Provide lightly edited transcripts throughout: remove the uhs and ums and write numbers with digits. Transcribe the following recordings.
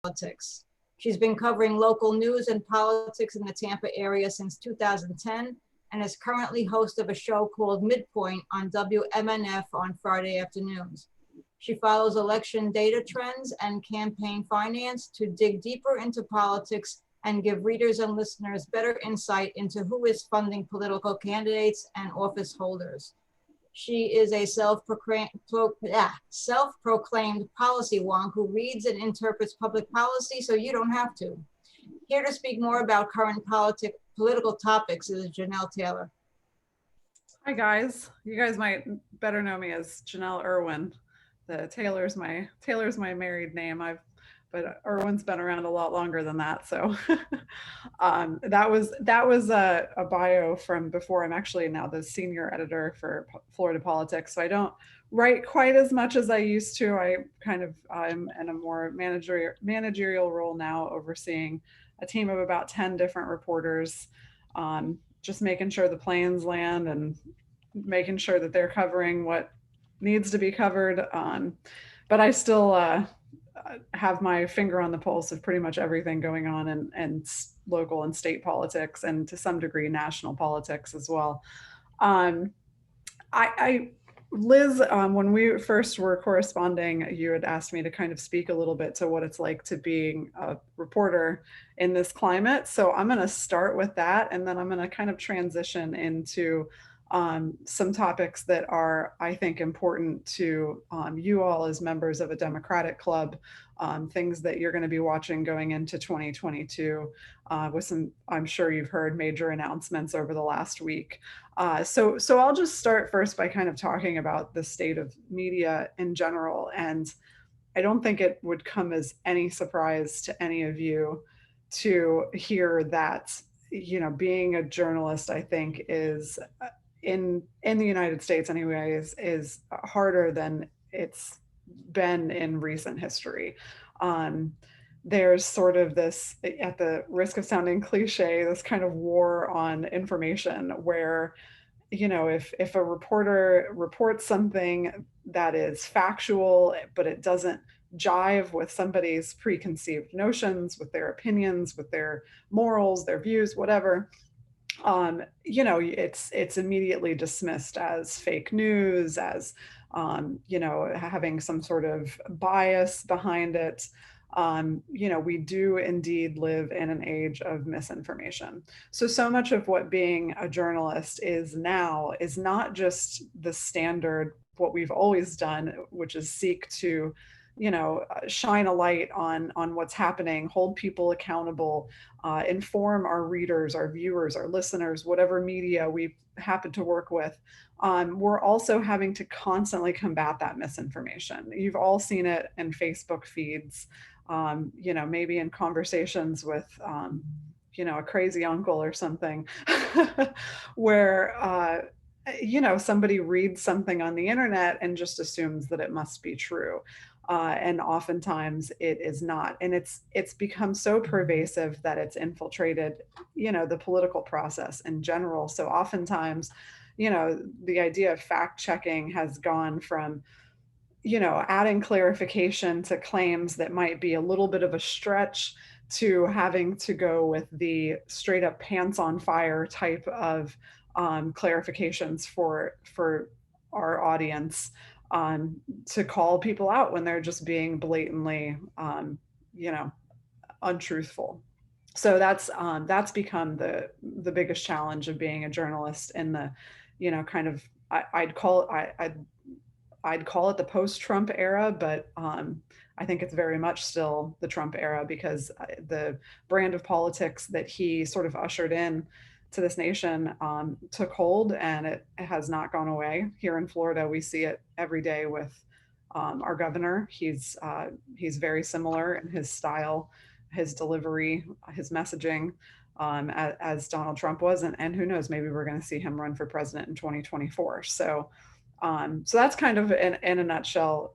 politics. She's been covering local news and politics in the Tampa area since 2010 and is currently host of a show called Midpoint on WMNF on Friday afternoons. She follows election data trends and campaign finance to dig deeper into politics and give readers and listeners better insight into who is funding political candidates and office holders. She is a self-proclaimed policy wonk who reads and interprets public policy so you don't have to. Here to speak more about current political topics is Janelle Taylor. Hi guys, you guys might better know me as Janelle Irwin. The Taylor's my married name. But Irwin's been around a lot longer than that. So that was a bio from before. I'm actually now the senior editor for Florida Politics. So I don't write quite as much as I used to. I'm in a more managerial role now, overseeing a team of about 10 different reporters, just making sure the planes land and making sure that they're covering what needs to be covered. But I still have my finger on the pulse of pretty much everything going on in local and state politics, and to some degree national politics as well. Liz, when we first were corresponding, you had asked me to kind of speak a little bit to what it's like to being a reporter in this climate. So I'm going to start with that, and then I'm going to kind of transition into some topics that are, I think, important to you all as members of a Democratic club, things that you're going to be watching going into 2022 with some, I'm sure you've heard, major announcements over the last week. So I'll just start first by kind of talking about the state of media in general. And I don't think it would come as any surprise to any of you to hear that, you know, being a journalist, I think, is in the United States anyway, is harder than it's been in recent history. There's sort of this, at the risk of sounding cliche, this kind of war on information where, you know, if a reporter reports something that is factual, but it doesn't jive with somebody's preconceived notions, with their opinions, with their morals, their views, whatever, you know, it's immediately dismissed as fake news, as, you know, having some sort of bias behind it. You know, we do indeed live in an age of misinformation. So much of what being a journalist is now is not just the standard, what we've always done, which is seek to, you know, shine a light on what's happening, hold people accountable, inform our readers, our viewers, our listeners, whatever media we happen to work with. We're also having to constantly combat that misinformation. You've all seen it in Facebook feeds, you know, maybe in conversations with, you know, a crazy uncle or something, where, you know, somebody reads something on the internet and just assumes that it must be true. And oftentimes it is not. And it's become so pervasive that it's infiltrated, you know, the political process in general. So oftentimes, you know, the idea of fact checking has gone from, you know, adding clarification to claims that might be a little bit of a stretch, to having to go with the straight up pants on fire type of clarifications for our audience, to call people out when they're just being blatantly, you know, untruthful. So that's become the biggest challenge of being a journalist in the, you know, kind of, I'd call it the post-Trump era, but I think it's very much still the Trump era, because the brand of politics that he sort of ushered in to this nation took hold, and it has not gone away. Here in Florida, we see it every day with our governor. He's very similar in his style, his delivery, his messaging, as Donald Trump was, and who knows, maybe we're going to see him run for president in 2024. So that's kind of in a nutshell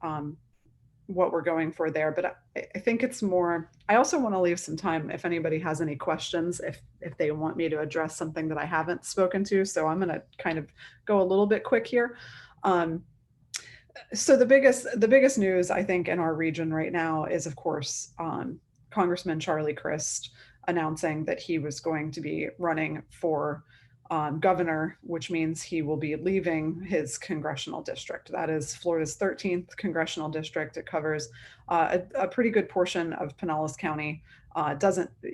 what we're going for there. But I think it's more, I also want to leave some time if anybody has any questions, if they want me to address something that I haven't spoken to. So I'm going to kind of go a little bit quick here. So the biggest news, I think, in our region right now is, of course, Congressman Charlie Crist announcing that he was going to be running for governor, which means he will be leaving his congressional district. That is Florida's 13th congressional district. It covers a pretty good portion of Pinellas County.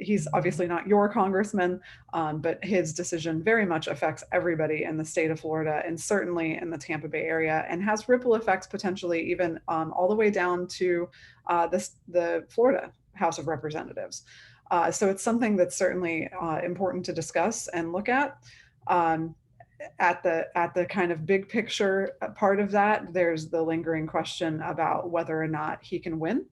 He's obviously not your congressman, but his decision very much affects everybody in the state of Florida and certainly in the Tampa Bay area, and has ripple effects potentially even all the way down to the Florida House of Representatives. So it's something that's certainly important to discuss and look at. At the kind of big picture part of that, there's the lingering question about whether or not he can win.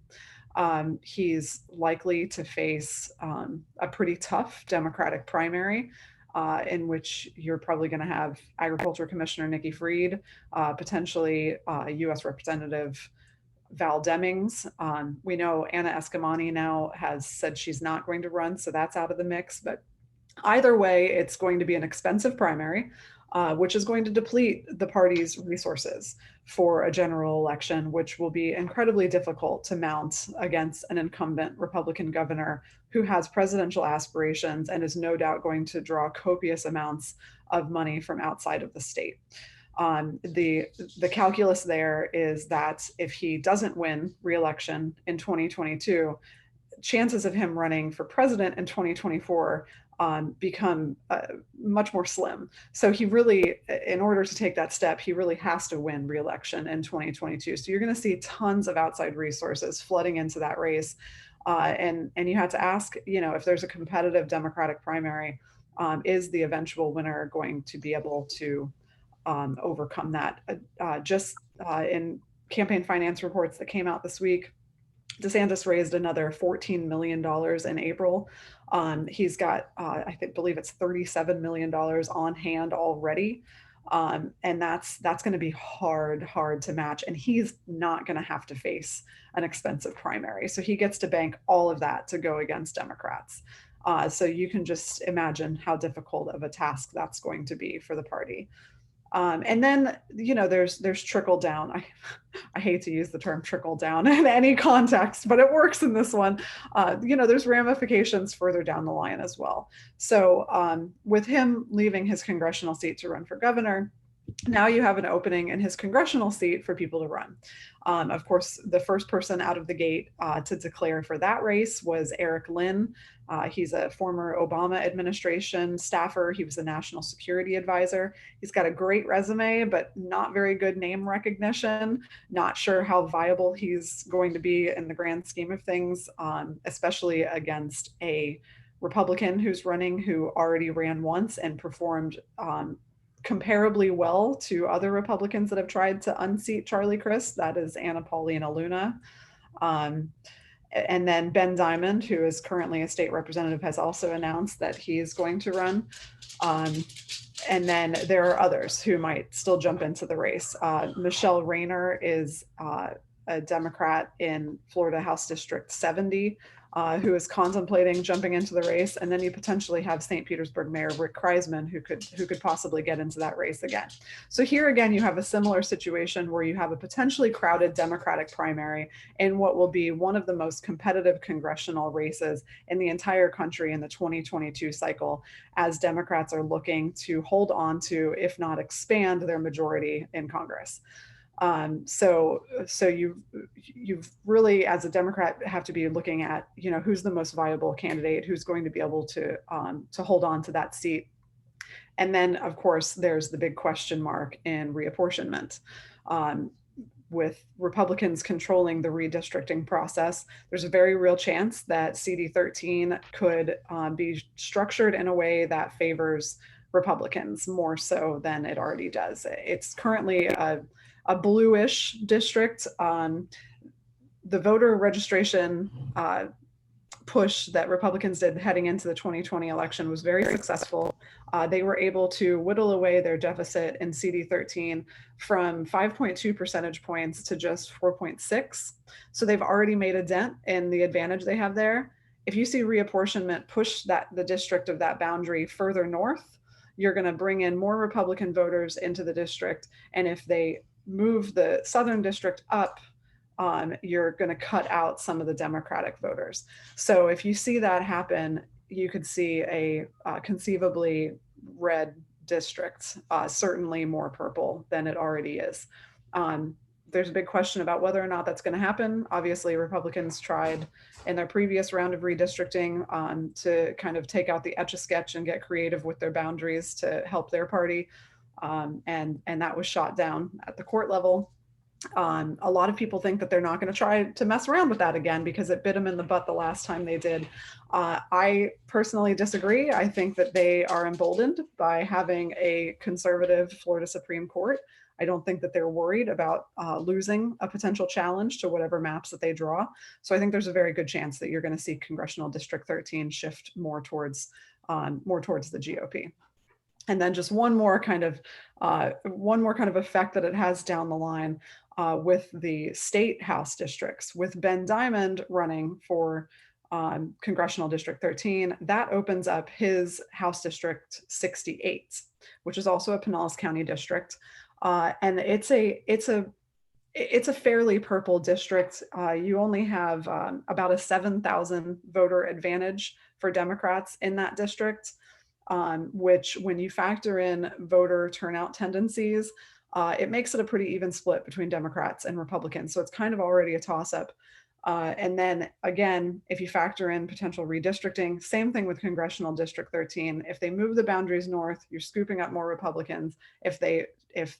He's likely to face a pretty tough Democratic primary, in which you're probably going to have Agriculture Commissioner Nikki Fried, potentially U.S. Representative Val Demings. We know Anna Eskamani now has said she's not going to run, so that's out of the mix. But either way, it's going to be an expensive primary, which is going to deplete the party's resources for a general election, which will be incredibly difficult to mount against an incumbent Republican governor who has presidential aspirations and is no doubt going to draw copious amounts of money from outside of the state. The calculus there is that if he doesn't win re-election in 2022, chances of him running for president in 2024 become much more slim. So he really, in order to take that step, he really has to win re-election in 2022. So you're going to see tons of outside resources flooding into that race. And you have to ask, if there's a competitive Democratic primary, is the eventual winner going to be able to overcome that? In campaign finance reports that came out this week, DeSantis raised another $14 million in April. He's got, believe it's $37 million on hand already. And that's going to be hard to match. And he's not going to have to face an expensive primary. So he gets to bank all of that to go against Democrats. So you can just imagine how difficult of a task that's going to be for the party. And then, there's trickle down. I hate to use the term trickle down in any context, but it works in this one. There's ramifications further down the line as well. So with him leaving his congressional seat to run for governor, now you have an opening in his congressional seat for people to run. Of course, the first person out of the gate to declare for that race was Eric Lynn. He's a former Obama administration staffer. He was a national security advisor. He's got a great resume, but not very good name recognition. Not sure how viable he's going to be in the grand scheme of things, especially against a Republican who's running, who already ran once and performed comparably well to other Republicans that have tried to unseat Charlie Crist. That is Anna Paulina Luna. And then Ben Diamond, who is currently a state representative, has also announced that he is going to run. And then there are others who might still jump into the race. Michelle Rayner is a Democrat in Florida House District 70, who is contemplating jumping into the race. And then you potentially have St. Petersburg Mayor Rick Kreisman, who could possibly get into that race again. So here again, you have a similar situation where you have a potentially crowded Democratic primary in what will be one of the most competitive congressional races in the entire country in the 2022 cycle, as Democrats are looking to hold on to, if not expand, their majority in Congress. So you've really, as a Democrat, have to be looking at, who's the most viable candidate, who's going to be able to hold on to that seat. And then, of course, there's the big question mark in reapportionment. With Republicans controlling the redistricting process, there's a very real chance that CD 13 could be structured in a way that favors Republicans more so than it already does. It's currently a bluish district. The voter registration push that Republicans did heading into the 2020 election was very successful. They were able to whittle away their deficit in CD 13 from 5.2 percentage points to just 4.6. So they've already made a dent in the advantage they have there. If you see reapportionment push the district of that boundary further north, you're going to bring in more Republican voters into the district. And if they move the southern district up you're going to cut out some of the Democratic voters. So if you see that happen, you could see a conceivably red district, certainly more purple than it already is. There's a big question about whether or not that's going to happen. Obviously, Republicans tried in their previous round of redistricting to kind of take out the Etch-a-Sketch and get creative with their boundaries to help their party. And that was shot down at the court level. A lot of people think that they're not going to try to mess around with that again because it bit them in the butt the last time they did. I personally disagree. I think that they are emboldened by having a conservative Florida Supreme Court. I don't think that they're worried about losing a potential challenge to whatever maps that they draw. So I think there's a very good chance that you're going to see Congressional District 13 shift more towards the GOP. And then just one more kind of effect that it has down the line with the state House districts, with Ben Diamond running for Congressional District 13, that opens up his House District 68, which is also a Pinellas County district. And it's a fairly purple district. You only have about a 7,000 voter advantage for Democrats in that district, which when you factor in voter turnout tendencies, it makes it a pretty even split between Democrats and Republicans. So it's kind of already a toss-up. And then again, if you factor in potential redistricting, same thing with Congressional District 13. If they move the boundaries north, you're scooping up more Republicans. If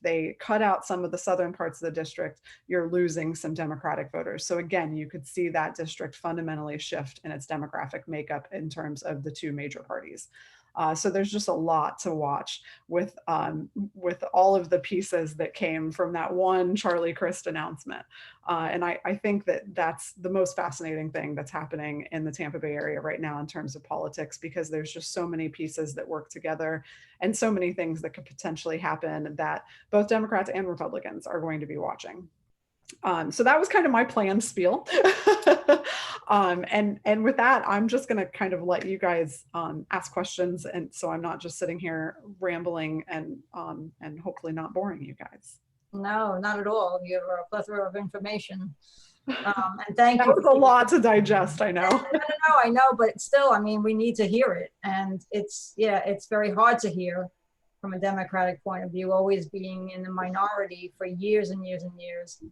they cut out some of the southern parts of the district, you're losing some Democratic voters. So again, you could see that district fundamentally shift in its demographic makeup in terms of the two major parties. So there's just a lot to watch with all of the pieces that came from that one Charlie Crist announcement. And I think that that's the most fascinating thing that's happening in the Tampa Bay area right now in terms of politics, because there's just so many pieces that work together and so many things that could potentially happen that both Democrats and Republicans are going to be watching. So that was kind of my planned spiel. And with that, I'm just going to kind of let you guys ask questions. And so I'm not just sitting here rambling and hopefully not boring you guys. No, not at all. You have a plethora of information. And thank you. That was a lot to digest, I know. No, I know, but still, I mean, we need to hear it. And it's very hard to hear from a Democratic point of view, always being in the minority for years and years and years,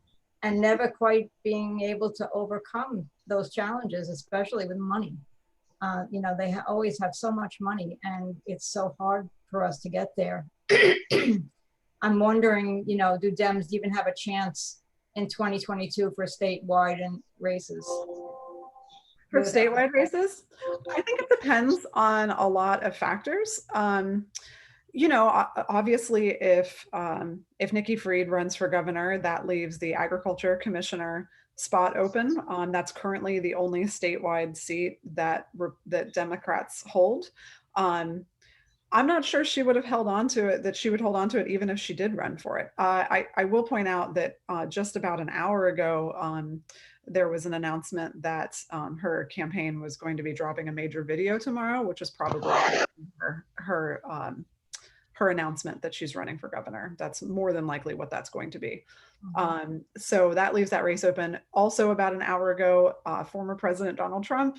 and never quite being able to overcome those challenges, especially with money. They always have so much money, and it's so hard for us to get there. I'm wondering, do Dems even have a chance in 2022 for statewide and races? For statewide races? I think it depends on a lot of factors. Obviously, if Nikki Fried runs for governor, that leaves the agriculture commissioner spot open. That's currently the only statewide seat that Democrats hold. I'm not sure she would have held on to it, that she would hold on to it even if she did run for it. I will point out that just about an hour ago, there was an announcement that her campaign was going to be dropping a major video tomorrow, which is probably her announcement that she's running for governor. That's more than likely what that's going to be. So that leaves that race open. Also, about an hour ago, former President Donald Trump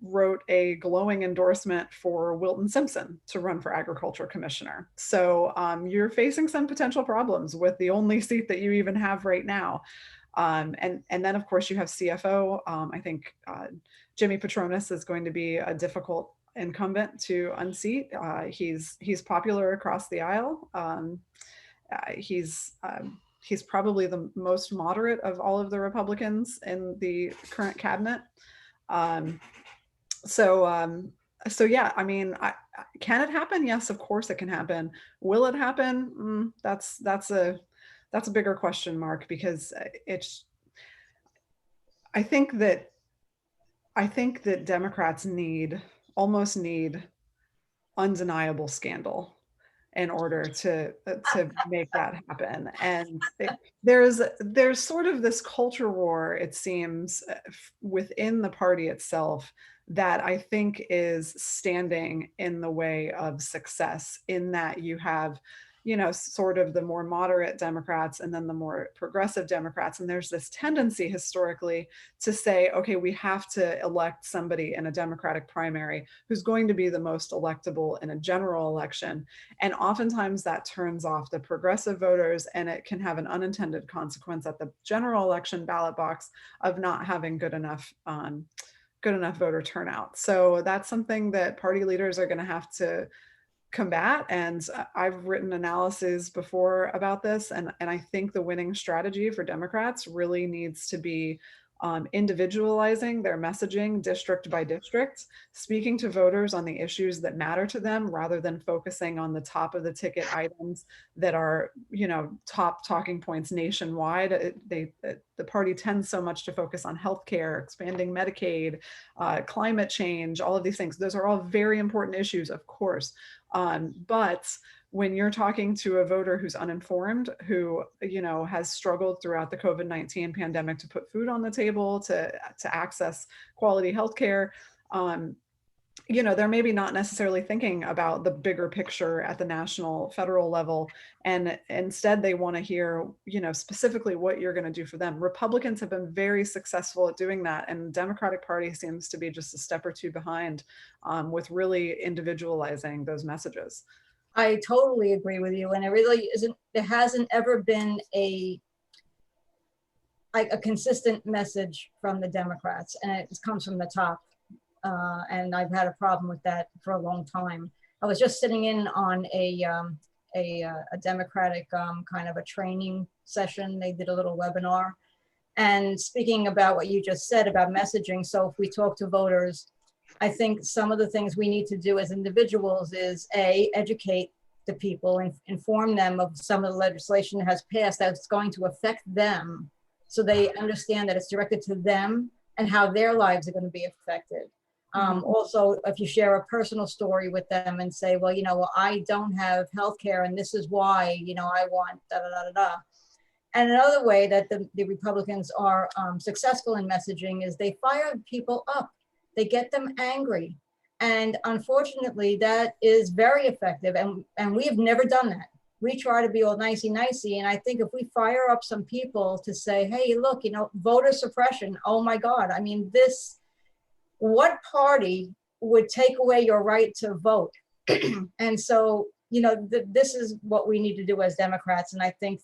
wrote a glowing endorsement for Wilton Simpson to run for agriculture commissioner. So you're facing some potential problems with the only seat that you even have right now. And then of course you have CFO. I think Jimmy Patronis is going to be a difficult incumbent to unseat. He's popular across the aisle. He's probably the most moderate of all of the Republicans in the current cabinet. So yeah, I mean, can it happen? Yes, of course it can happen. Will it happen? That's a bigger question mark, because I think that Democrats almost need undeniable scandal in order to make that happen. And there's sort of this culture war, it seems, within the party itself that I think is standing in the way of success, in that you have sort of the more moderate Democrats and then the more progressive Democrats. And there's this tendency historically to say, okay, we have to elect somebody in a Democratic primary who's going to be the most electable in a general election. And oftentimes that turns off the progressive voters, and it can have an unintended consequence at the general election ballot box of not having good enough voter turnout. So that's something that party leaders are going to have to combat. And I've written analyses before about this. And I think the winning strategy for Democrats really needs to be individualizing their messaging district by district, speaking to voters on the issues that matter to them rather than focusing on the top of the ticket items that are, top talking points nationwide. The party tends so much to focus on healthcare, expanding Medicaid, climate change, all of these things. Those are all very important issues, of course. But when you're talking to a voter who's uninformed, who, has struggled throughout the COVID-19 pandemic to put food on the table, to access quality healthcare, they're maybe not necessarily thinking about the bigger picture at the national, federal level. And instead they want to hear, specifically what you're going to do for them. Republicans have been very successful at doing that. And the Democratic Party seems to be just a step or two behind with really individualizing those messages. I totally agree with you. And it really isn't, there hasn't ever been a consistent message from the Democrats, and it comes from the top. And I've had a problem with that for a long time. I was just sitting in on a Democratic kind of a training session. They did a little webinar, and speaking about what you just said about messaging. So if we talk to voters, I think some of the things we need to do as individuals is educate the people and inform them of some of the legislation that has passed that's going to affect them, so they understand that it's directed to them and how their lives are going to be affected. Also, if you share a personal story with them and say, well, I don't have healthcare and this is why, I want da da da da da. And another way that the Republicans are successful in messaging is they fire people up. They get them angry. And unfortunately, that is very effective. And we have never done that. We try to be all nicey-nicey. And I think if we fire up some people to say, hey, look, voter suppression, oh my God. I mean, what party would take away your right to vote? And so, this is what we need to do as Democrats. And I think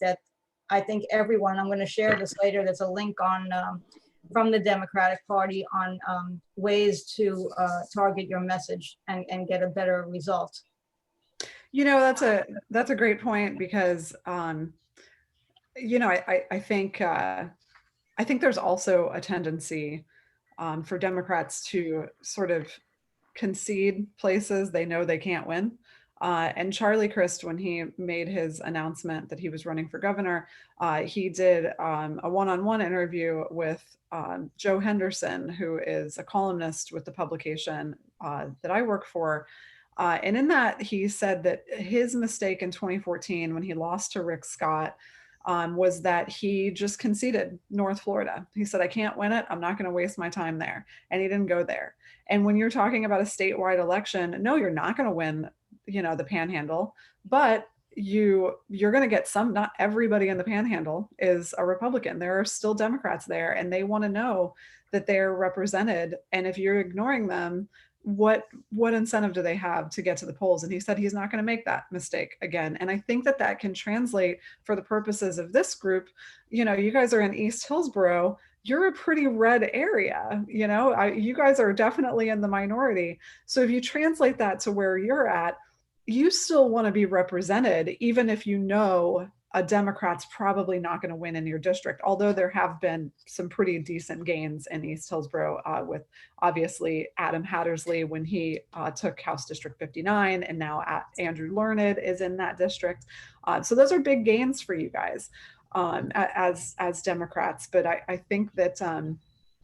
everyone, I'm going to share this later. There's a link on from the Democratic Party on ways to target your message and get a better result. That's a great point, because I think there's also a tendency for Democrats to sort of concede places they know they can't win. And Charlie Crist, when he made his announcement that he was running for governor, he did a one-on-one interview with Joe Henderson, who is a columnist with the publication that I work for. And in that, he said that his mistake in 2014, when he lost to Rick Scott, was that he just conceded North Florida. He said, I can't win it. I'm not going to waste my time there. And he didn't go there. And when you're talking about a statewide election, no, you're not going to win, the Panhandle, but you're going to get some. Not everybody in the Panhandle is a Republican. There are still Democrats there, and they want to know that they're represented. And if you're ignoring them, what incentive do they have to get to the polls? And he said he's not going to make that mistake again. And I think that can translate for the purposes of this group. You guys are in East Hillsborough. You're a pretty red area. You guys are definitely in the minority. So if you translate that to where you're at, you still want to be represented, even if a Democrat's probably not going to win in your district, although there have been some pretty decent gains in East Hillsborough with obviously Adam Hattersley when he took House District 59, and now Andrew Learned is in that district. So those are big gains for you guys as Democrats. But I think that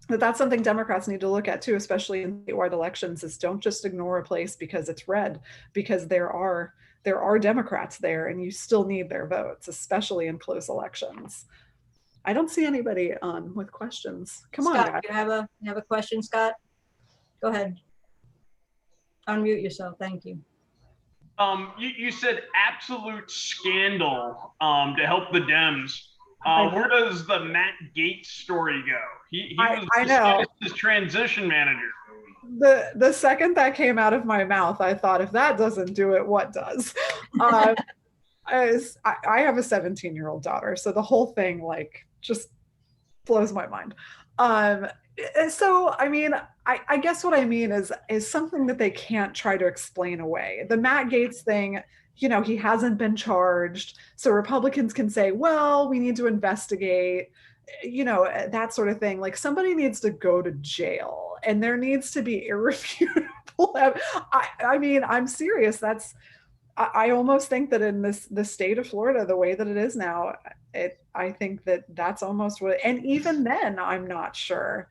that's something Democrats need to look at too, especially in statewide elections, is don't just ignore a place because it's red, because there are Democrats there and you still need their votes, especially in close elections. I don't see anybody with questions. Come Scott, on, guys. you have a question, Scott? Go ahead. Unmute yourself. Thank you. You said absolute scandal to help the Dems. Where does the Matt Gaetz story go? He was I know. discussed as transition manager. The second that came out of my mouth, I thought, if that doesn't do it, what does? I have a 17-year-old daughter, so the whole thing like just blows my mind. So I mean, I guess what I mean is something that they can't try to explain away. The Matt Gaetz thing, you know, he hasn't been charged, so Republicans can say, well, we need to investigate, you know, that sort of thing. Like somebody needs to go to jail, and there needs to be irrefutable. I mean, I'm serious. I almost think that in the state of Florida, the way that it is now, I think that's almost what, and even then, I'm not sure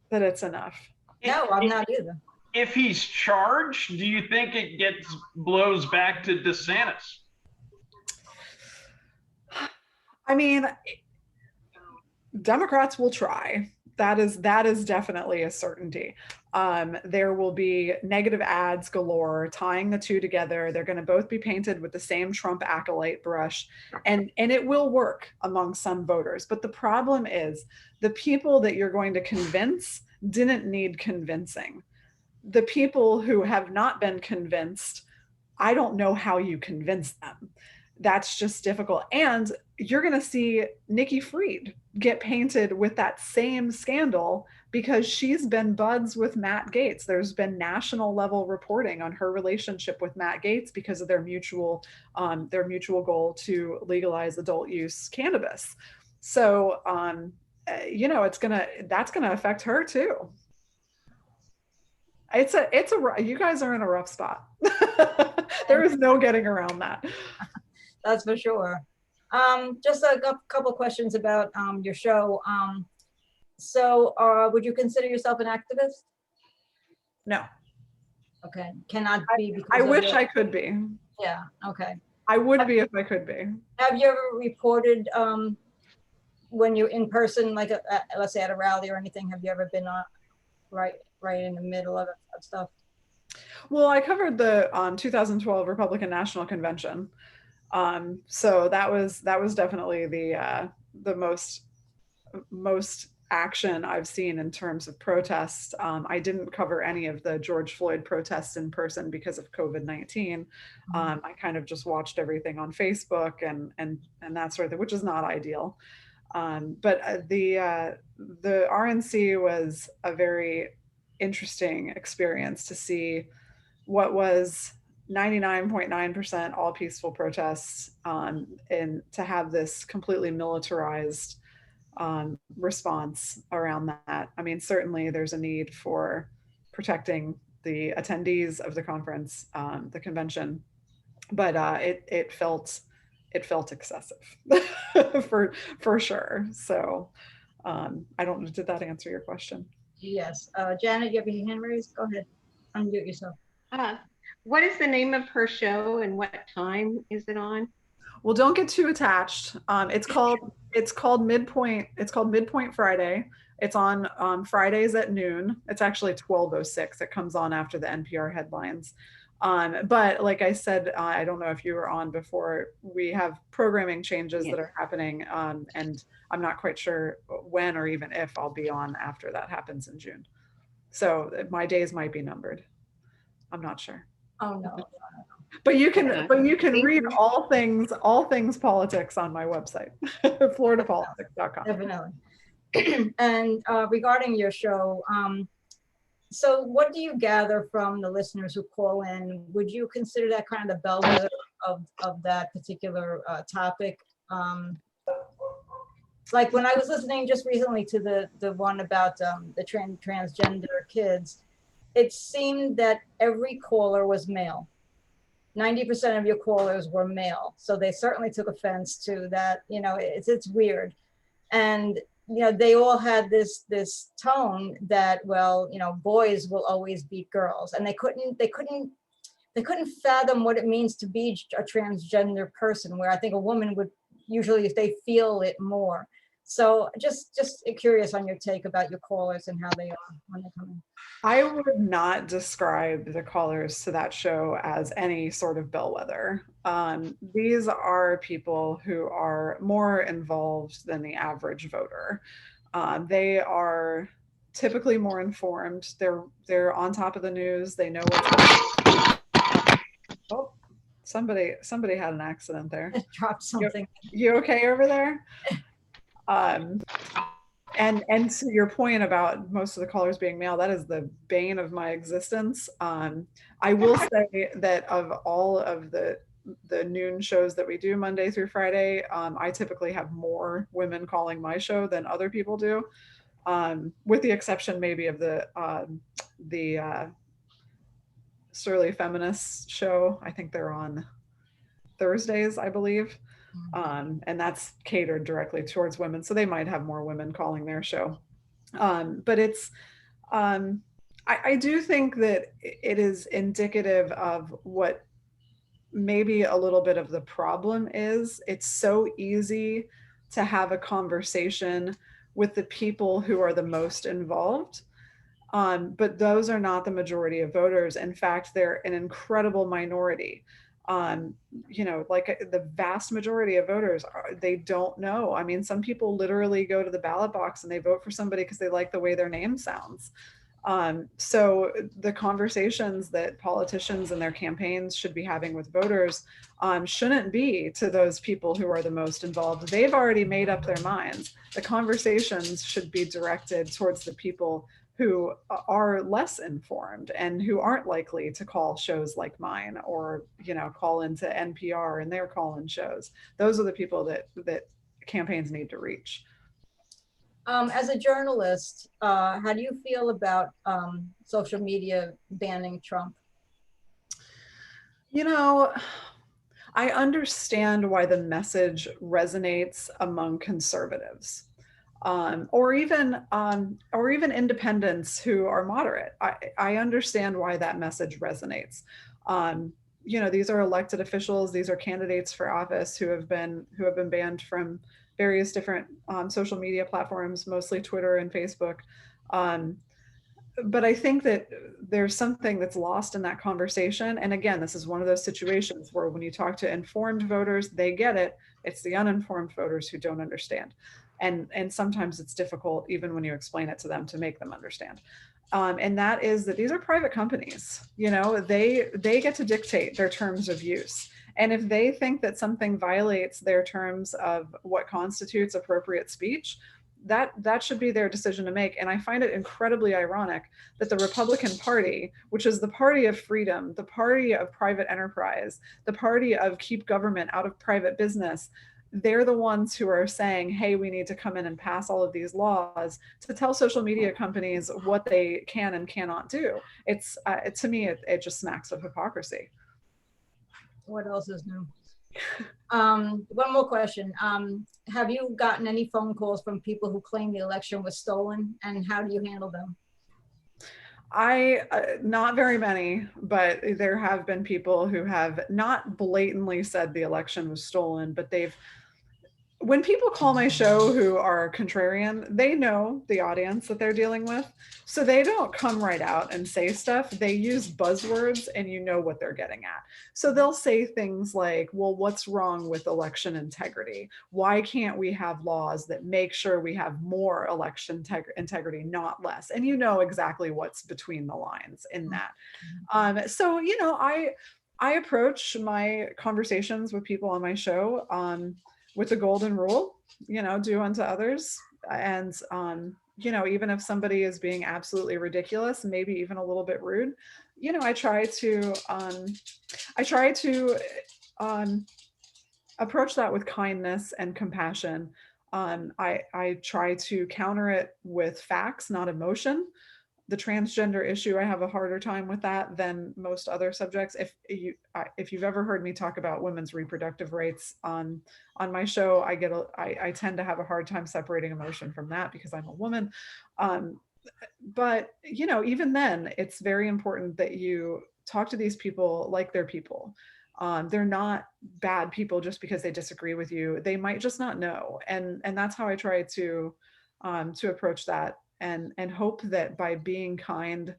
that it's enough. No, I'm not either. If he's charged, do you think it blows back to DeSantis? I mean, Democrats will try. That is definitely a certainty. There will be negative ads galore tying the two together. They're going to both be painted with the same Trump acolyte brush, and it will work among some voters. But the problem is the people that you're going to convince didn't need convincing. The people who have not been convinced, I don't know how you convince them. That's just difficult. And you're going to see Nikki Fried get painted with that same scandal because she's been buds with Matt Gaetz. There's been national level reporting on her relationship with Matt Gaetz because of their mutual goal to legalize adult use cannabis. So, you know, that's gonna affect her too. You guys are in a rough spot. There is no getting around that. That's for sure. Just a couple of questions about your show. So would you consider yourself an activist? No. Okay, cannot be. Because I wish I could be. Yeah, okay. I would be if I could be. Have you ever reported when you're in person, like let's say at a rally or anything? Have you ever been right in the middle of stuff? Well, I covered the 2012 Republican National Convention. So that was definitely the most action I've seen in terms of protests. I didn't cover any of the George Floyd protests in person because of COVID-19. I kind of just watched everything on Facebook and that sort of thing, which is not ideal. But the RNC was a very interesting experience to see what was 99.9% all peaceful protests, and to have this completely militarized response around that. I mean, certainly there's a need for protecting the attendees of the conference, the convention, but it felt excessive for sure. So I don't know, did that answer your question? Yes. Janet, you have your hand raised? Go ahead, unmute yourself. What is the name of her show and what time is it on? Well, don't get too attached. It's called Midpoint. It's called Midpoint Friday. It's on Fridays at noon. It's actually 12:06. It comes on after the NPR headlines. But like I said, I don't know if you were on before, we have programming changes that are happening. And I'm not quite sure when or even if I'll be on after that happens in June. So my days might be numbered. I'm not sure. Oh no. But you can read all things politics on my website, floridapolitics.com. Definitely. And regarding your show, so what do you gather from the listeners who call in? Would you consider that kind of the bellwether of that particular topic? Like when I was listening just recently to the one about the transgender kids, it seemed that every caller was male. 90% of your callers were male. So they certainly took offense to that. You know, it's weird. And, you know, they all had this tone that, well, you know, boys will always beat girls. And they couldn't fathom what it means to be a transgender person, where I think a woman would usually, if they feel it more. So just curious on your take about your callers and how they are when they come in. I would not describe the callers to that show as any sort of bellwether. These are people who are more involved than the average voter. They are typically more informed. They're on top of the news. They know what's going on. Oh, somebody had an accident there. Drop something. You okay over there? And to your point about most of the callers being male, that is the bane of my existence. I will say that of all of the noon shows that we do Monday through Friday, I typically have more women calling my show than other people do, with the exception maybe of the Surly Feminist show. I think they're on Thursdays, I believe. And that's catered directly towards women. So they might have more women calling their show. But it's, I do think that it is indicative of what maybe a little bit of the problem is. It's so easy to have a conversation with the people who are the most involved. But those are not the majority of voters. In fact, they're an incredible minority. Like the vast majority of voters, they don't know. I mean, some people literally go to the ballot box and they vote for somebody because they like the way their name sounds. So the conversations that politicians and their campaigns should be having with voters shouldn't be to those people who are the most involved. They've already made up their minds. The conversations should be directed towards the people who are less informed and who aren't likely to call shows like mine or, call into NPR and their call-in shows. Those are the people that campaigns need to reach. As a journalist, how do you feel about social media banning Trump? I understand why the message resonates among conservatives. Or even independents who are moderate. I understand why that message resonates. These are elected officials. These are candidates for office who have been banned from various different social media platforms, mostly Twitter and Facebook. But I think that there's something that's lost in that conversation. And again, this is one of those situations where when you talk to informed voters, they get it. It's the uninformed voters who don't understand. And sometimes it's difficult, even when you explain it to them, to make them understand. And that is that these are private companies. They get to dictate their terms of use. And if they think that something violates their terms of what constitutes appropriate speech, that should be their decision to make. And I find it incredibly ironic that the Republican Party, which is the party of freedom, the party of private enterprise, the party of keep government out of private business, they're the ones who are saying, hey, we need to come in and pass all of these laws to tell social media companies what they can and cannot do. It's to me, it just smacks of hypocrisy. What else is new? One more question. Have you gotten any phone calls from people who claim the election was stolen, and how do you handle them? Not very many, but there have been people who have not blatantly said the election was stolen, but when people call my show who are contrarian, they know the audience that they're dealing with. So they don't come right out and say stuff. They use buzzwords and you know what they're getting at. So they'll say things like, well, what's wrong with election integrity? Why can't we have laws that make sure we have more election integrity, not less? And you know exactly what's between the lines in that. So, I approach my conversations with people on my show with the golden rule, do unto others. And, even if somebody is being absolutely ridiculous, maybe even a little bit rude, I try to approach that with kindness and compassion. I try to counter it with facts, not emotion. The transgender issue, I have a harder time with that than most other subjects. If you've ever heard me talk about women's reproductive rights on my show, I tend to have a hard time separating emotion from that because I'm a woman. But even then, it's very important that you talk to these people like they're people. They're not bad people just because they disagree with you. They might just not know. And that's how I try to approach that, and hope that by being kind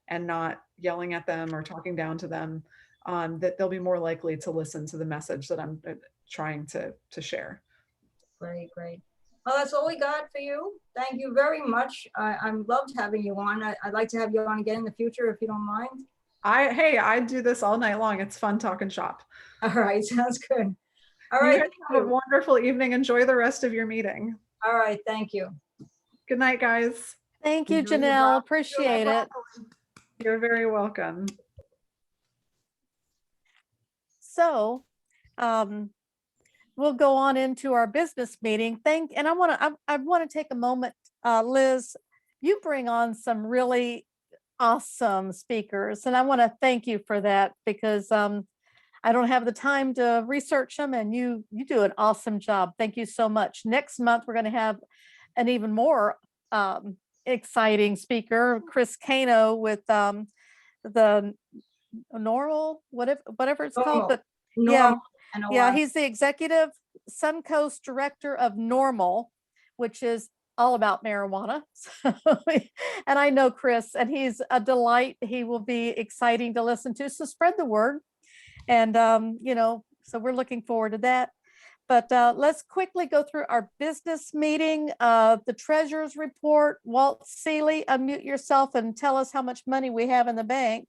and not yelling at them or talking down to them, that they'll be more likely to listen to the message that I'm trying to share. Great, great. Well, that's all we got for you. Thank you very much. I loved having you on. I'd like to have you on again in the future if you don't mind. Hey, I do this all night long. It's fun talking shop. All right, sounds good. All You right. guys have a wonderful evening. Enjoy the rest of your meeting. All right, thank you. Good night, guys. Thank you, Enjoy your Janelle. broccoli. Appreciate it. You're very welcome. So, we'll go on into our business meeting. And I want to take a moment, Liz. You bring on some really awesome speakers, and I want to thank you for that, because I don't have the time to research them, and you do an awesome job. Thank you so much. Next month we're going to have an even more exciting speaker, Chris Cano, with the normal whatever it's called, but yeah. Yeah, he's the executive Suncoast director of Normal, which is all about marijuana. And I know Chris, and he's a delight. He will be exciting to listen to. So spread the word. And, so we're looking forward to that. But let's quickly go through our business meeting, the treasurer's report. Walt Seeley, unmute yourself and tell us how much money we have in the bank.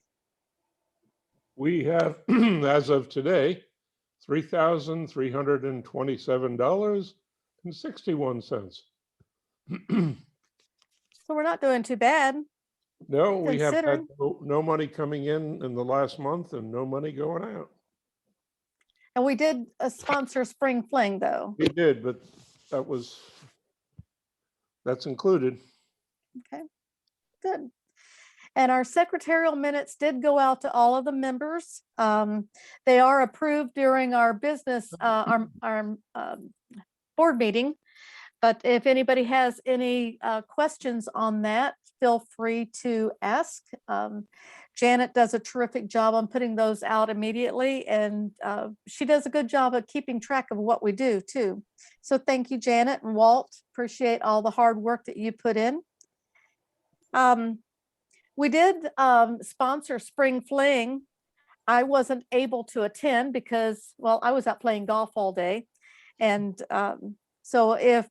We have, as of today, $3,327.61. So we're not doing too bad. No, we have had Considering. no money coming in the last month and no money going out. And we did sponsor Spring Fling, though. We did, but that's included. Okay, good. And our secretarial minutes did go out to all of the members. They are approved during our business, our board meeting. But if anybody has any questions on that, feel free to ask. Janet does a terrific job on putting those out immediately, and she does a good job of keeping track of what we do too. So thank you, Janet and Walt. Appreciate all the hard work that you put in. We did sponsor Spring Fling. I wasn't able to attend because, well, I was out playing golf all day. And so if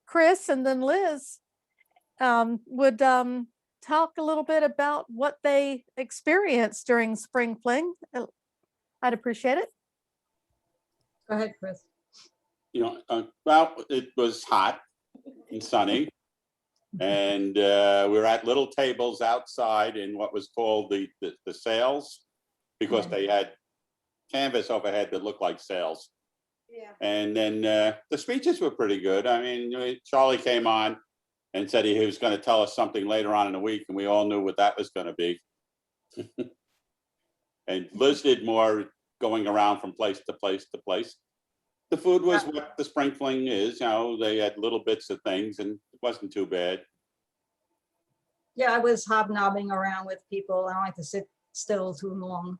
Chris and then Liz would talk a little bit about what they experienced during Spring Fling, I'd appreciate it. Go ahead, Chris. Well, it was hot and sunny. And we were at little tables outside in what was called the sails, because they had canvas overhead that looked like sails. Yeah. And then the speeches were pretty good. I mean, Charlie came on and said he was going to tell us something later on in the week, and we all knew what that was going to be. And Liz did more going around from place to place to place. The food was what the Spring Fling is. They had little bits of things, and it wasn't too bad. Yeah, I was hobnobbing around with people. I don't like to sit still too long,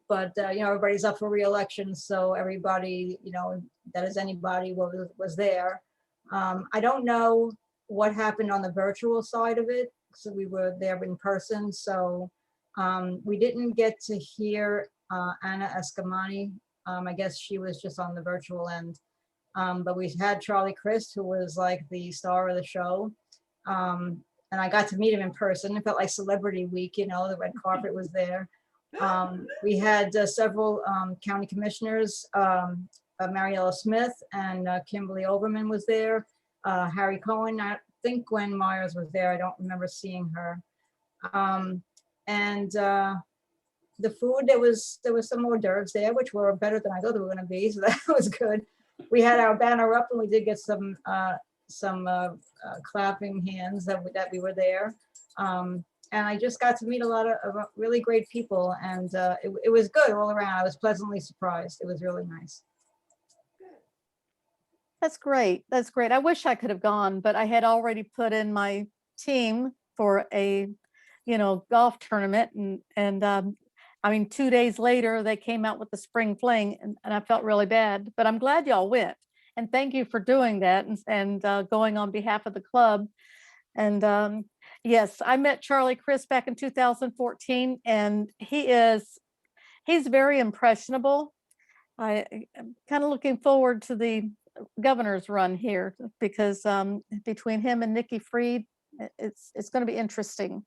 but everybody's up for re-election, so everybody, that is anybody was there. I don't know what happened on the virtual side of it, so we were there in person. So we didn't get to hear Anna Escamani. I guess she was just on the virtual end. But we had Charlie Crist, who was like the star of the show. And I got to meet him in person. It felt like Celebrity Week, the red carpet was there. We had several county commissioners, Mariella Smith and Kimberly Overman was there. Harry Cohen, I think Gwen Myers was there. I don't remember seeing her. And the food, there was some hors d'oeuvres there, which were better than I thought they were going to be. So that was good. We had our banner up, and we did get some clapping hands that we were there. And I just got to meet a lot of really great people, and it was good all around. I was pleasantly surprised. It was really nice. That's great. That's great. I wish I could have gone, but I had already put in my team for a, golf tournament, and I mean, 2 days later, they came out with the spring fling, and I felt really bad, but I'm glad y'all went. And thank you for doing that and going on behalf of the club. And yes, I met Charlie Chris back in 2014, and he's very impressionable. I'm kind of looking forward to the governor's run here because between him and Nikki Fried, it's going to be interesting,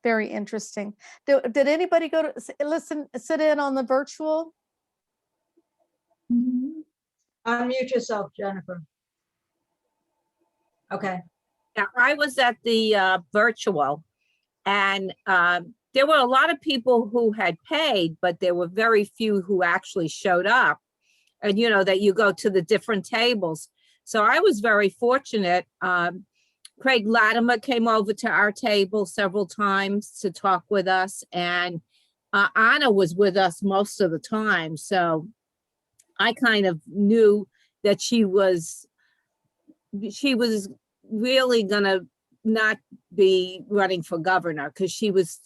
very interesting. Did anybody go to sit in on the virtual? Unmute yourself, Jennifer. Okay. Yeah, I was at the virtual, and there were a lot of people who had paid, but there were very few who actually showed up. And you know that you go to the different tables. So I was very fortunate. Craig Latimer came over to our table several times to talk with us, and Anna was with us most of the time. So I kind of knew that she was really gonna not be running for governor, because she was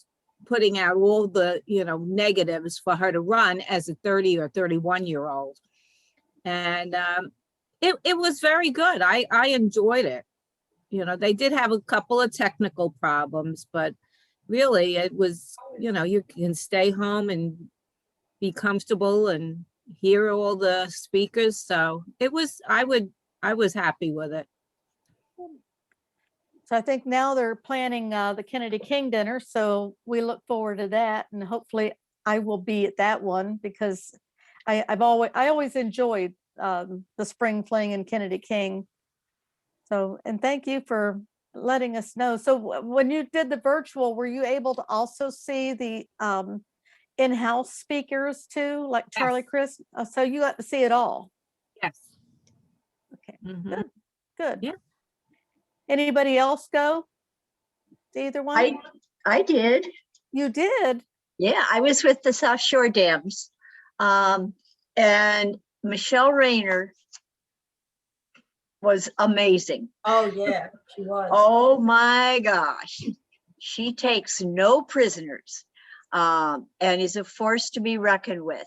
putting out all the negatives for her to run as a 30 or 31-year-old. And it was very good. I enjoyed it. They did have a couple of technical problems, but really it was, you can stay home and be comfortable and hear all the speakers. So I was happy with it. So I think now they're planning the Kennedy King dinner. So we look forward to that. And hopefully I will be at that one, because I always enjoyed the spring fling and Kennedy King. So, and thank you for letting us know. So when you did the virtual, were you able to also see the in-house speakers too, like Charlie Chris? So you got to see it all. Yes. Okay, good. Yeah. Anybody else go to either one? I did. You did? Yeah, I was with the South Shore Dams. And Michelle Rayner was amazing. Oh yeah, she was. Oh my gosh. She takes no prisoners and is a force to be reckoned with.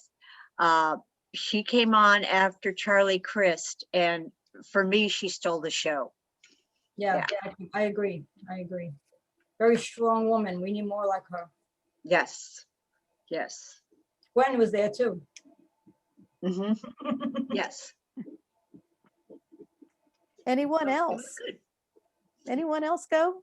She came on after Charlie Crist, and for me, she stole the show. Yeah, I agree. Very strong woman. We need more like her. Yes. Yes. Gwen was there too. Yes. Anyone else? Anyone else go?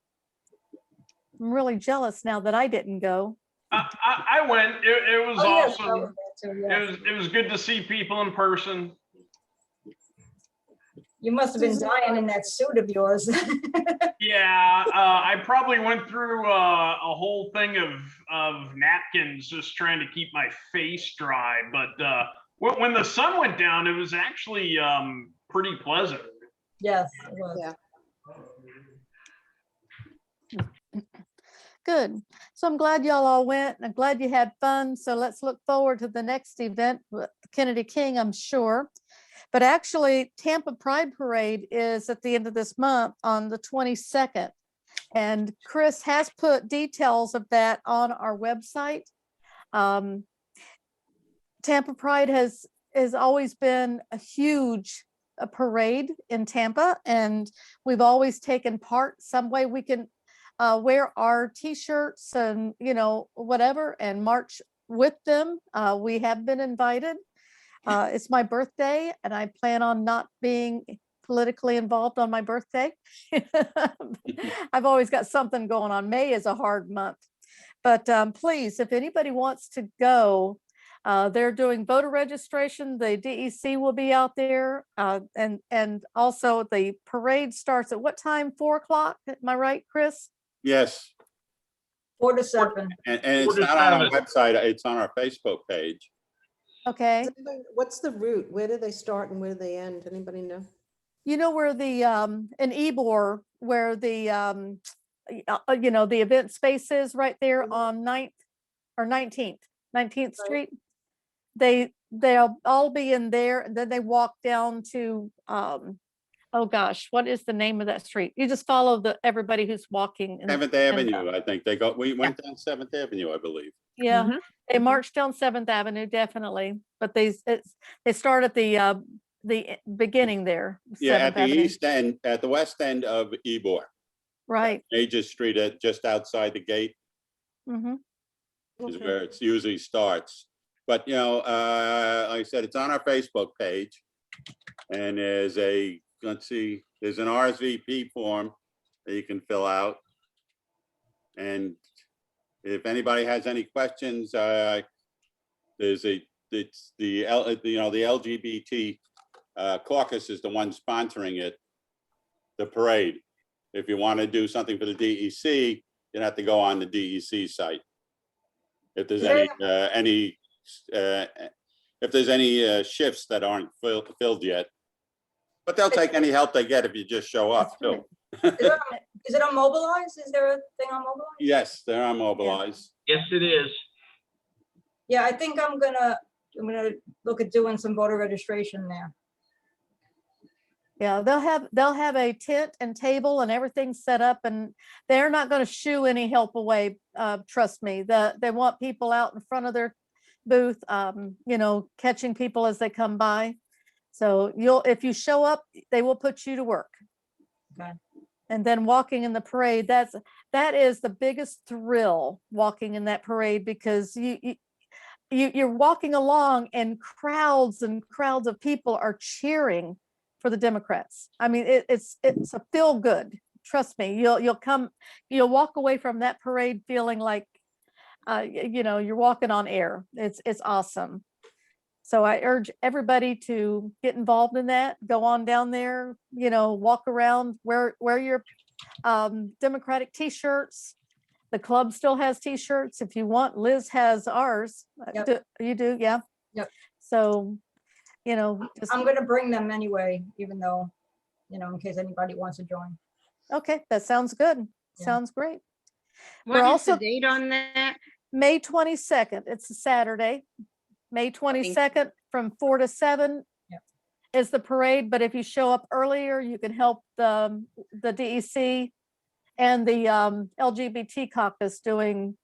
I'm really jealous now that I didn't go. I went. It was Yes, awesome. I was there too, yes. It was good to see people in person. You must have been dying in that suit of yours. Yeah, I probably went through a whole thing of napkins just trying to keep my face dry. But when the sun went down, it was actually pretty pleasant. Yes, it was. Yeah. Good. So I'm glad y'all all went. I'm glad you had fun. So let's look forward to the next event with Kennedy King, I'm sure. But actually, Tampa Pride Parade is at the end of this month on the 22nd. And Chris has put details of that on our website. Tampa Pride has always been a huge parade in Tampa, and we've always taken part some way. We can wear our t-shirts and whatever and march with them. We have been invited. It's my birthday, and I plan on not being politically involved on my birthday. I've always got something going on. May is a hard month, but please, if anybody wants to go, they're doing voter registration. The DEC will be out there, and also the parade starts at what time? 4 o'clock. Am I right, Chris? Yes. 4 to 7. And it's not on our website, it's on our Facebook page. Okay. What's the route? Where do they start and where do they end? Anybody know? You know where the in Ybor, where the the event space is, right there on 9th or 19th Street. They'll all be in there, and then they walk down to oh gosh, what is the name of that street? You just follow everybody who's walking. 7th Avenue, I think we went down 7th Avenue, I believe. Yeah, Mhm. they marched down 7th Avenue, definitely. But they start at the beginning there, Yeah, 7th at the Avenue. east end, at the west end of Ybor, Right. Major Street, just outside the gate Mm-hmm. is Okay. where it usually starts. But, you know, like I said, it's on our Facebook page. And there's let's see, there's an RSVP form that you can fill out. And if anybody has any questions, it's the LGBT caucus is the one sponsoring it, the parade. If you want to do something for the DEC, you'd have to go on the DEC site. If there's any shifts that aren't filled yet, but they'll take any help they get if you just show up too. Is it on Mobilize? Is there a thing on Mobilize? Yes, they're on Mobilize. Yes, it is. Yeah, I think I'm gonna look at doing some voter registration there. Yeah, they'll have a tent and table and everything set up, and they're not going to shoo any help away. Trust me. They want people out in front of their booth, you know, catching people as they come by. So if you show up, they will put you to work. Okay. And then walking in the parade, that is the biggest thrill, walking in that parade, because you're walking along and crowds of people are cheering for the Democrats. I mean, it's a feel good. Trust me, you'll walk away from that parade feeling like, you know, you're walking on air. It's awesome. So I urge everybody to get involved in that. Go on down there, you know, walk around, wear your Democratic t-shirts. The club still has t-shirts if you want. Liz has ours. Yep. You do, yeah. Yep. So, you know, I'm gonna bring them anyway, even though, you know, in case anybody wants to join. Okay, that sounds good. Yeah. Sounds great. What We're is the also date on that? May 22nd. It's a Saturday. May 22nd from 4 to 7 is the parade. But if you show up earlier, you can help the DEC and the LGBT caucus doing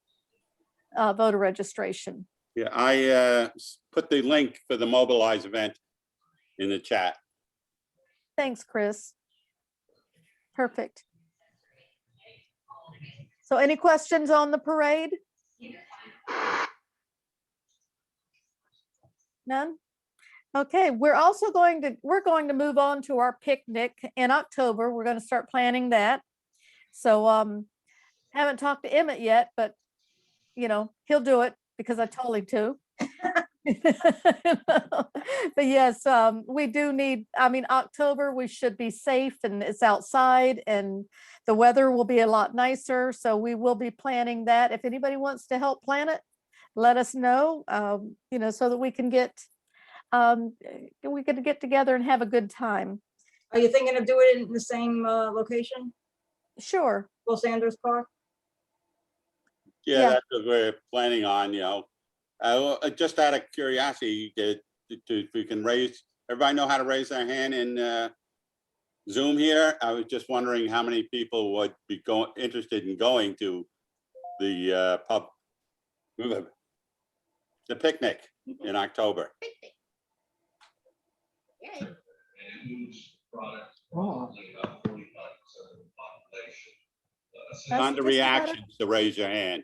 voter registration. Yeah, I put the link for the Mobilize event in the chat. Thanks, Chris. Perfect. So any questions on the parade? None? Okay, we're going to move on to our picnic in October. We're going to start planning that. So haven't talked to Emmett yet, but you know, he'll do it because I told him to. But yes, we do need, I mean, October, we should be safe and it's outside and the weather will be a lot nicer. So we will be planning that. If anybody wants to help plan it, let us know, you know, so that we can get together and have a good time. Are you thinking of doing it in the same location? Sure. Will Sanders Park? Yeah, that's what we're planning on, you know. Just out of curiosity, if we can everybody know how to raise their hand in Zoom here? I was just wondering how many people would be interested in going to the the picnic in October. On the reactions to raise your hand.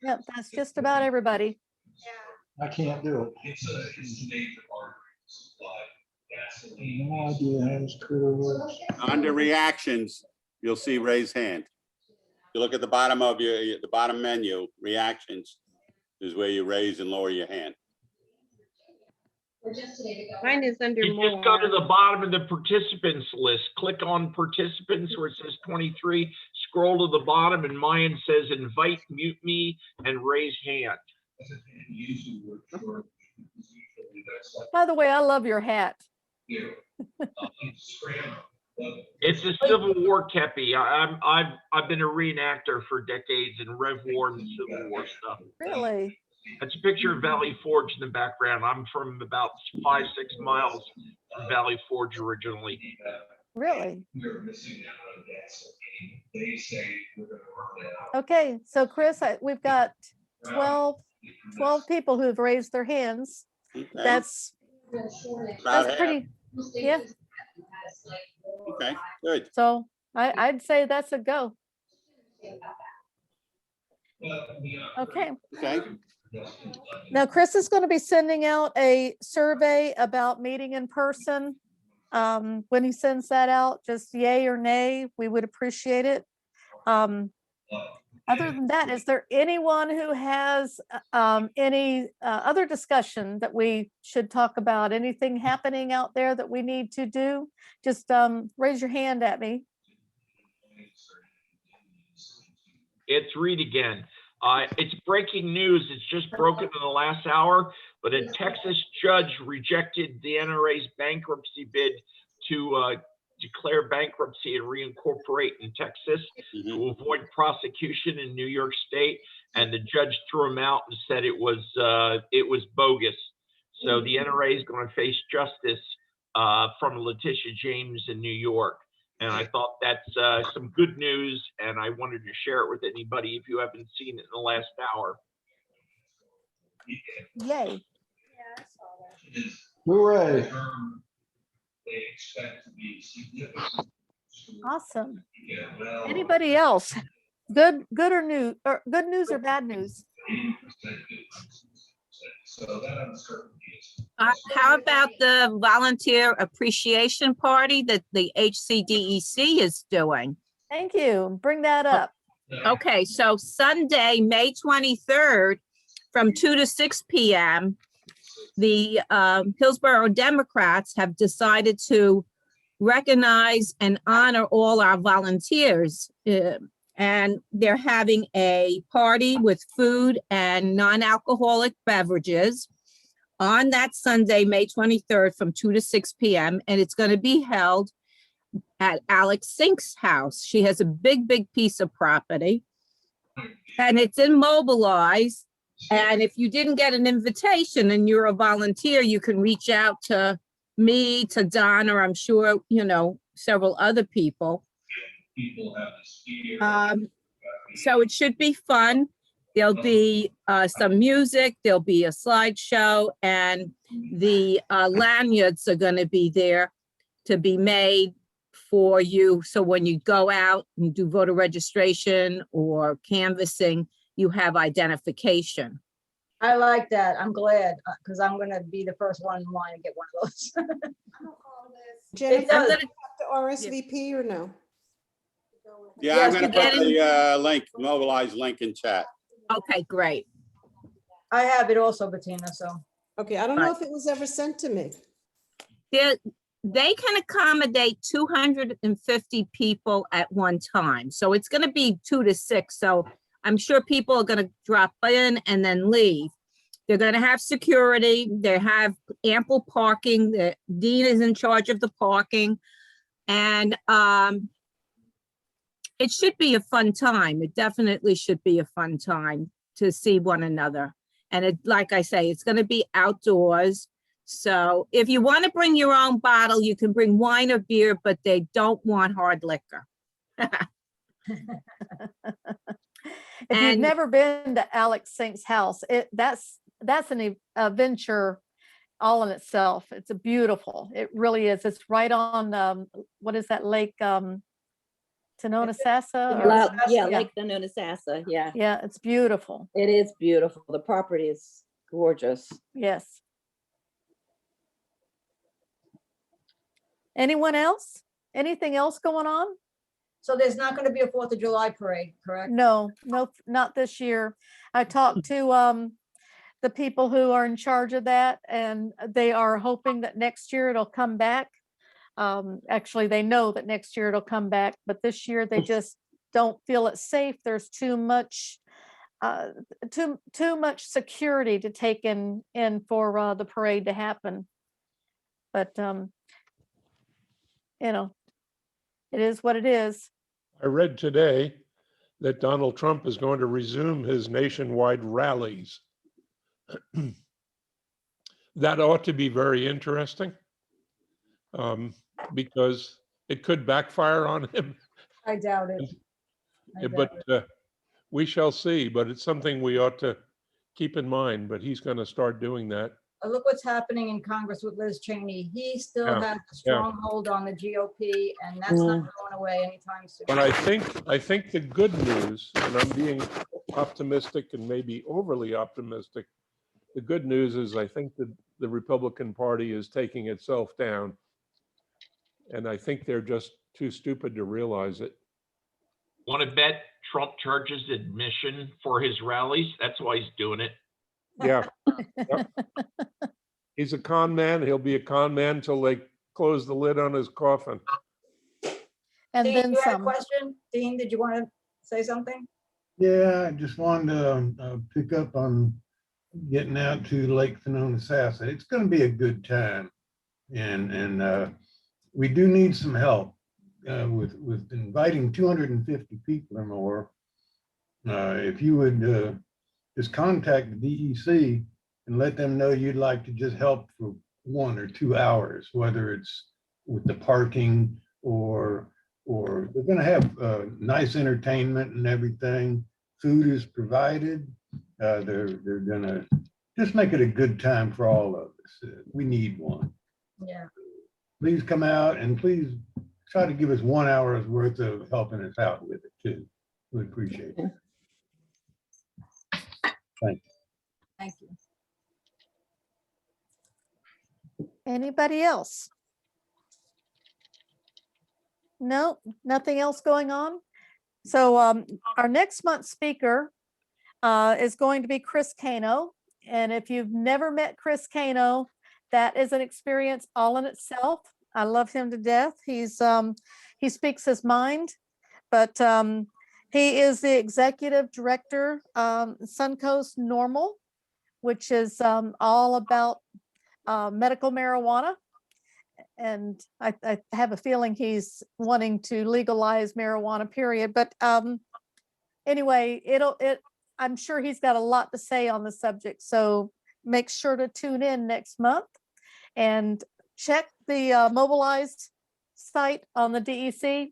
Yep, that's just about everybody. I can't do it. No idea how this critter works. Under reactions, you'll see raise hand. You look at the bottom of the bottom menu, reactions is where you raise and lower your hand. Mine is under You more. just go to the bottom of the participants list, click on participants where it says 23, scroll to the bottom, and mine says invite, mute me, and raise hand. By the way, I love your hat. It's a Civil War kepi. I've been a reenactor for decades in Rev War and Civil War stuff. Really? That's a picture of Valley Forge in the background. I'm from about 5-6 miles from Valley Forge originally. Really? Okay, so Chris, we've got 12 12 people who've raised their hands. Okay. That's About half. pretty, yeah. Okay, good. So I'd say that's a go. Okay. Okay. Now Chris is going to be sending out a survey about meeting in person. When he sends that out, just yay or nay, we would appreciate it. Other than that, is there anyone who has any other discussion that we should talk about? Anything happening out there that we need to do? Just raise your hand at me. It's Reed again. It's breaking news. It's just broken in the last hour, but a Texas judge rejected the NRA's bankruptcy bid to declare bankruptcy and reincorporate in Texas to avoid prosecution in New York State. And the judge threw him out and said it was bogus. So the NRA is going to face justice from Letitia James in New York. And I thought that's some good news, and I wanted to share it with anybody if you haven't seen it in the last hour. Yay. Hooray. Awesome. Anybody else? Good or new, or good news or bad news? How about the volunteer appreciation party that the HCDEC is doing? Thank you. Bring that up. Okay, so Sunday, May 23rd, from 2 to 6 p.m., the Hillsborough Democrats have decided to recognize and honor all our volunteers. And they're having a party with food and non-alcoholic beverages on that Sunday, May 23rd, from 2 to 6 p.m. And it's going to be held at Alex Sink's house. She has a big piece of property, and it's immobilized. And if you didn't get an invitation and you're a volunteer, you can reach out to me, to Don, or I'm sure, several other people. So it should be fun. There'll be some music, there'll be a slideshow, and the lanyards are going to be there to be made for you. So when you go out and do voter registration or canvassing, you have identification. I like that. I'm glad, because I'm gonna be the first one in line to get one of those. Jennifer, does. you have to RSVP or no? Yeah, Yes, I'm going we to put did. the link, mobilize link in chat. Okay, great. I have it also, Bettina, so. Okay, I don't know if it was ever sent to me. They can accommodate 250 people at one time. So it's going to be 2 to 6. So I'm sure people are going to drop in and then leave. They're going to have security. They have ample parking. The dean is in charge of the parking. And it should be a fun time. It definitely should be a fun time to see one another. And it, like I say, it's going to be outdoors. So if you want to bring your own bottle, you can bring wine or beer, but they don't want hard liquor. If you've never been to Alex Sink's house, that's an adventure all in itself. It's a beautiful. It really is. It's right on what is that lake? Tanonasassa? Yeah, Lake Tanonasassa. Yeah. Yeah, it's beautiful. It is beautiful. The property is gorgeous. Yes. Anyone else? Anything else going on? So there's not going to be a 4th of July parade, correct? No, not this year. I talked to the people who are in charge of that, and they are hoping that next year it'll come back. Actually, they know that next year it'll come back, but this year they just don't feel it's safe. There's too much security to take in for the parade to happen. But it is what it is. I read today that Donald Trump is going to resume his nationwide rallies. That ought to be very interesting, because it could backfire on him. I doubt it. But we shall see. But it's something we ought to keep in mind, but he's going to start doing that. Look what's happening in Congress with Liz Cheney. He still Yeah, has a stronghold on the GOP, and that's not going away anytime soon. But I think the good news, and I'm being optimistic and maybe overly optimistic, the good news is I think that the Republican Party is taking itself down. And I think they're just too stupid to realize it. Want to bet Trump charges admission for his rallies? That's why he's doing it. Yeah. Yep. He's a con man. He'll be a con man until they close the lid on his coffin. And Dean, then you had a some. question? Dean, did you want to say something? Yeah, I just wanted to pick up on getting out to Lake Sonoma-Sassa. It's going to be a good time, and we do need some help with inviting 250 people or more. If you would just contact the DEC and let them know you'd like to just help for 1 or 2 hours, whether it's with the parking or they're going to have nice entertainment and everything. Food is provided. They're going to just make it a good time for all of us. We need one. Yeah. Please come out and please try to give us 1 hour's worth of helping us out with it too. We appreciate it. Thank you. Thank you. Anybody else? No, nothing else going on. So our next month's speaker is going to be Chris Cano. And if you've never met Chris Cano, that is an experience all in itself. I love him to death. He speaks his mind, but he is the executive director, Suncoast Normal, which is all about medical marijuana. And I have a feeling he's wanting to legalize marijuana, period. But anyway, I'm sure he's got a lot to say on the subject. So make sure to tune in next month and check the Mobilized site on the DEC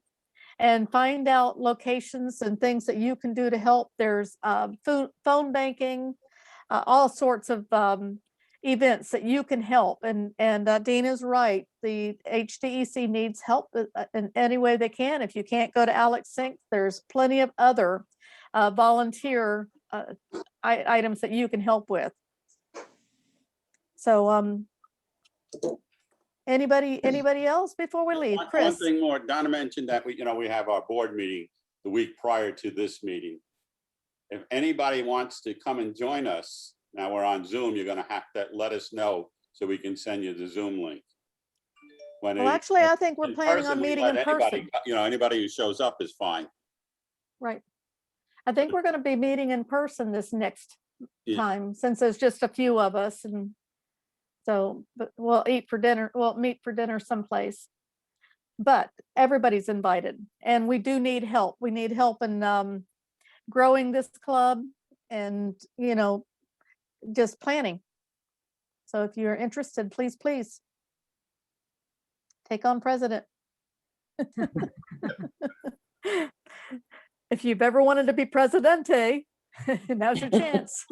and find out locations and things that you can do to help. There's phone banking, all sorts of events that you can help. And Dean is right. The HDEC needs help in any way they can. If you can't go to Alex Sink, there's plenty of other volunteer items that you can help with. So anybody else before we leave? Chris. One thing more, Donna mentioned that we have our board meeting the week prior to this meeting. If anybody wants to come and join us, now we're on Zoom, you're gonna have to let us know so we can send you the Zoom link. Well, actually, I think we're planning on meeting in person. Anybody who shows up is fine. Right. I think we're going to be meeting in person this next time, since there's just a few of us. And so, but we'll eat for dinner. We'll meet for dinner someplace. But everybody's invited, and we do need help. We need help in growing this club and, just planning. So if you're interested, please take on president. If you've ever wanted to be presidente, now's your chance.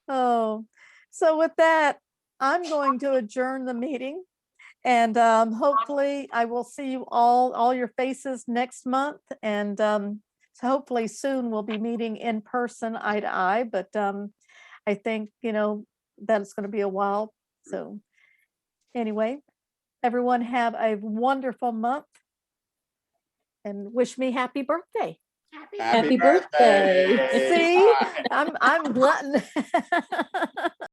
Oh, so with that, I'm going to adjourn the meeting, and hopefully I will see you all your faces next month. And so hopefully soon we'll be meeting in person, eye to eye, but I think, that it's going to be a while. So anyway, everyone have a wonderful month and wish me happy birthday. Happy birthday. See, I'm glutton.